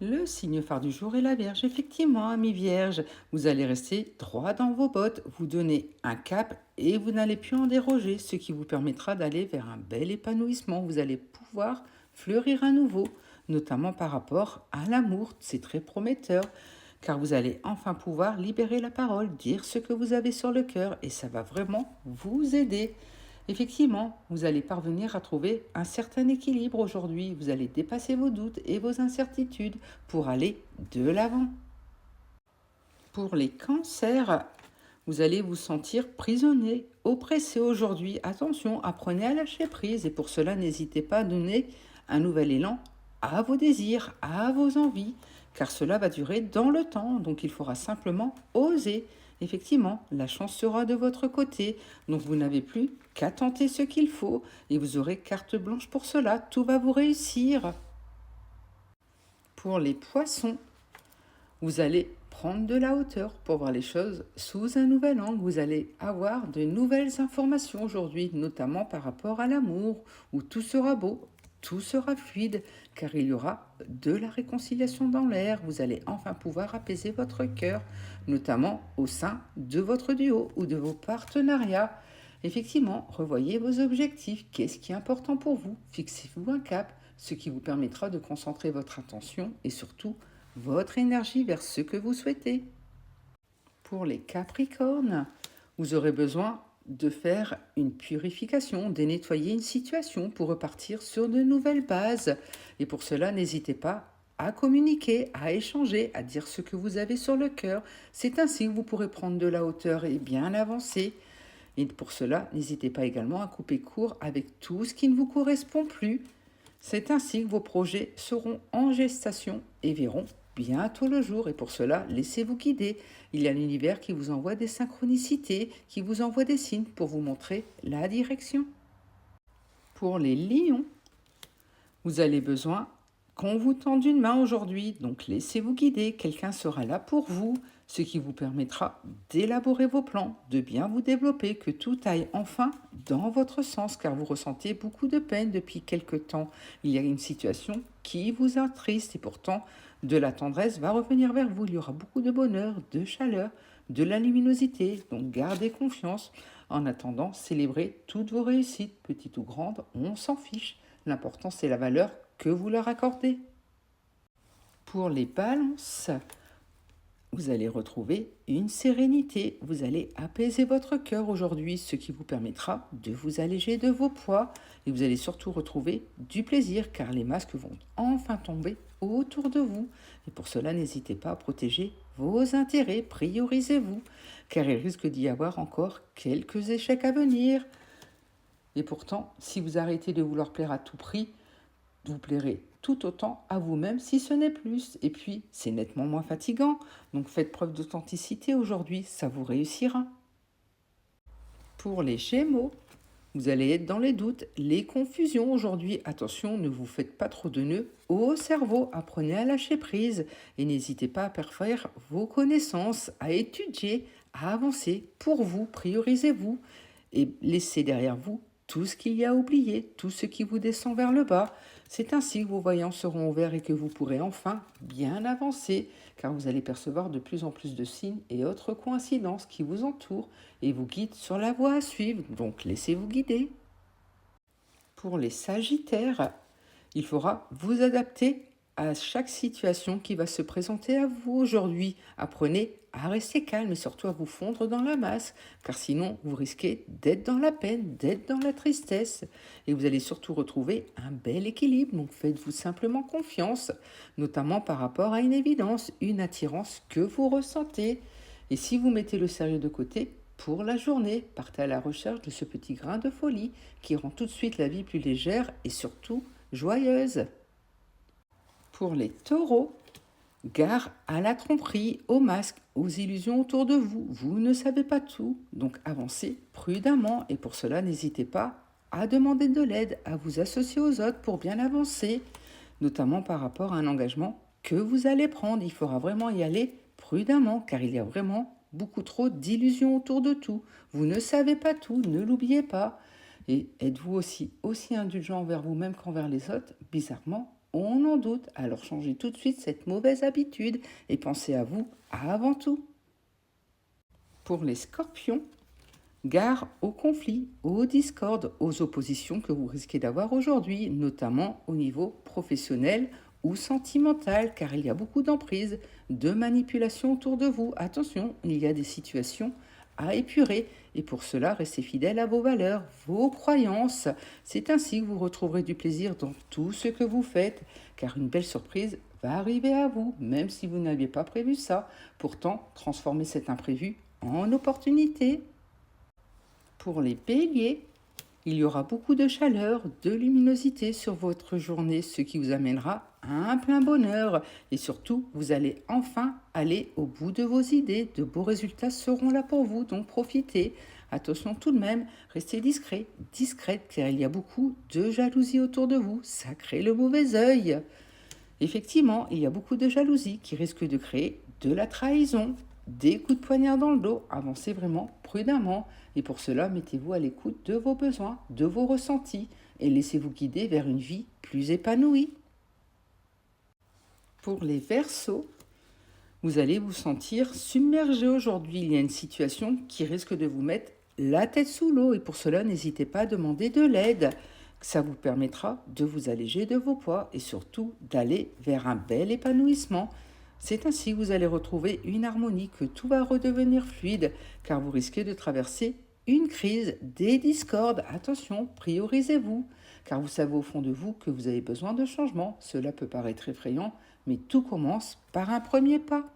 Le signe phare du jour est la Vierge. Effectivement, ami Vierge, vous allez rester droit dans vos bottes, vous donnez un cap et vous n'allez plus en déroger, ce qui vous permettra d'aller vers un bel épanouissement. Vous allez pouvoir fleurir à nouveau, notamment par rapport à l'amour. C'est très prometteur, car vous allez enfin pouvoir libérer la parole, dire ce que vous avez sur le cœur et ça va vraiment vous aider. Effectivement, vous allez parvenir à trouver un certain équilibre aujourd'hui. Vous allez dépasser vos doutes et vos incertitudes pour aller de l'avant. Pour les cancers, vous allez vous sentir prisonnier, oppressé aujourd'hui. Attention, apprenez à lâcher prise et pour cela, n'hésitez pas à donner un nouvel élan à vos désirs, à vos envies, car cela va durer dans le temps. Donc il faudra simplement oser. Effectivement, la chance sera de votre côté, donc vous n'avez plus qu'à tenter ce qu'il faut et vous aurez carte blanche pour cela. Tout va vous réussir. Pour les poissons, vous allez prendre de la hauteur pour voir les choses sous un nouvel angle. Vous allez avoir de nouvelles informations aujourd'hui, notamment par rapport à l'amour, où tout sera beau, tout sera fluide, car il y aura de la réconciliation dans l'air. Vous allez enfin pouvoir apaiser votre cœur, notamment au sein de votre duo ou de vos partenariats. Effectivement, revoyez vos objectifs. Qu'est-ce qui est important pour vous? Fixez-vous un cap, ce qui vous permettra de concentrer votre attention et surtout votre énergie vers ce que vous souhaitez. Pour les Capricornes, vous aurez besoin de faire une purification, de nettoyer une situation pour repartir sur de nouvelles bases. Et pour cela, n'hésitez pas à communiquer, à échanger, à dire ce que vous avez sur le cœur. C'est ainsi que vous pourrez prendre de la hauteur et bien avancer. Et pour cela, n'hésitez pas également à couper court avec tout ce qui ne vous correspond plus. C'est ainsi que vos projets seront en gestation et verront bientôt le jour. Et pour cela, laissez-vous guider. Il y a l'univers qui vous envoie des synchronicités, qui vous envoie des signes pour vous montrer la direction. Pour les lions, vous avez besoin qu'on vous tende une main aujourd'hui, donc laissez-vous guider, quelqu'un sera là pour vous, ce qui vous permettra d'élaborer vos plans, de bien vous développer, que tout aille enfin dans votre sens, car vous ressentez beaucoup de peine depuis quelque temps. Il y a une situation qui vous attriste et pourtant de la tendresse va revenir vers vous. Il y aura beaucoup de bonheur, de chaleur, de la luminosité, donc gardez confiance. En attendant, célébrez toutes vos réussites, petites ou grandes, on s'en fiche. L'important, c'est la valeur que vous leur accordez. Pour les balances, vous allez retrouver une sérénité. Vous allez apaiser votre cœur aujourd'hui, ce qui vous permettra de vous alléger de vos poids. Et vous allez surtout retrouver du plaisir, car les masques vont enfin tomber autour de vous. Et pour cela, n'hésitez pas à protéger vos intérêts, priorisez-vous, car il risque d'y avoir encore quelques échecs à venir. Et pourtant, si vous arrêtez de vouloir plaire à tout prix, vous plairez tout autant à vous-même si ce n'est plus. Et puis, c'est nettement moins fatigant. Donc faites preuve d'authenticité aujourd'hui, ça vous réussira. Pour les Gémeaux, vous allez être dans les doutes, les confusions aujourd'hui. Attention, ne vous faites pas trop de nœuds au cerveau. Apprenez à lâcher prise et n'hésitez pas à parfaire vos connaissances, à étudier, à avancer. Pour vous, priorisez-vous et laissez derrière vous tout ce qu'il y a oublié, tout ce qui vous descend vers le bas. C'est ainsi que vos voyants seront ouverts et que vous pourrez enfin bien avancer, car vous allez percevoir de plus en plus de signes et autres coïncidences qui vous entourent et vous guident sur la voie à suivre. Donc laissez-vous guider. Pour les Sagittaires, il faudra vous adapter à chaque situation qui va se présenter à vous aujourd'hui. Apprenez à rester calme et surtout à vous fondre dans la masse, car sinon vous risquez d'être dans la peine, d'être dans la tristesse, et vous allez surtout retrouver un bel équilibre. Donc faites-vous simplement confiance, notamment par rapport à une évidence, une attirance que vous ressentez. Et si vous mettez le sérieux de côté, pour la journée, partez à la recherche de ce petit grain de folie qui rend tout de suite la vie plus légère et surtout joyeuse. Pour les taureaux, gare à la tromperie, aux masques, aux illusions autour de vous. Vous ne savez pas tout, donc avancez prudemment et pour cela, n'hésitez pas à demander de l'aide, à vous associer aux autres pour bien avancer, notamment par rapport à un engagement que vous allez prendre. Il faudra vraiment y aller prudemment car il y a vraiment beaucoup trop d'illusions autour de tout. Vous ne savez pas tout, ne l'oubliez pas. Et êtes-vous aussi indulgent envers vous-même qu'envers les autres? Bizarrement, On en doute, alors changez tout de suite cette mauvaise habitude et pensez à vous avant tout. Pour les scorpions, gare aux conflits, aux discordes, aux oppositions que vous risquez d'avoir aujourd'hui, notamment au niveau professionnel ou sentimental, car il y a beaucoup d'emprises, de manipulations autour de vous. Attention, il y a des situations à épurer et pour cela, restez fidèle à vos valeurs, vos croyances. C'est ainsi que vous retrouverez du plaisir dans tout ce que vous faites, car une belle surprise va arriver à vous, même si vous n'aviez pas prévu ça. Pourtant, transformez cet imprévu en opportunité. Pour les béliers, il y aura beaucoup de chaleur, de luminosité sur votre journée, ce qui vous amènera à un plein bonheur. Et surtout, vous allez enfin aller au bout de vos idées. De beaux résultats seront là pour vous, donc profitez. Attention tout de même, restez discret, discrète, car il y a beaucoup de jalousie autour de vous. Ça crée le mauvais œil. Effectivement, il y a beaucoup de jalousie qui risque de créer de la trahison, des coups de poignard dans le dos. Avancez vraiment prudemment et pour cela, mettez-vous à l'écoute de vos besoins, de vos ressentis et laissez-vous guider vers une vie plus épanouie. Pour les Verseaux, vous allez vous sentir submergé aujourd'hui. Il y a une situation qui risque de vous mettre la tête sous l'eau et pour cela, n'hésitez pas à demander de l'aide. Ça vous permettra de vous alléger de vos poids et surtout d'aller vers un bel épanouissement. C'est ainsi que vous allez retrouver une harmonie, que tout va redevenir fluide, car vous risquez de traverser une crise, des discordes. Attention, priorisez-vous, car vous savez au fond de vous que vous avez besoin de changement. Cela peut paraître effrayant, mais tout commence par un premier pas.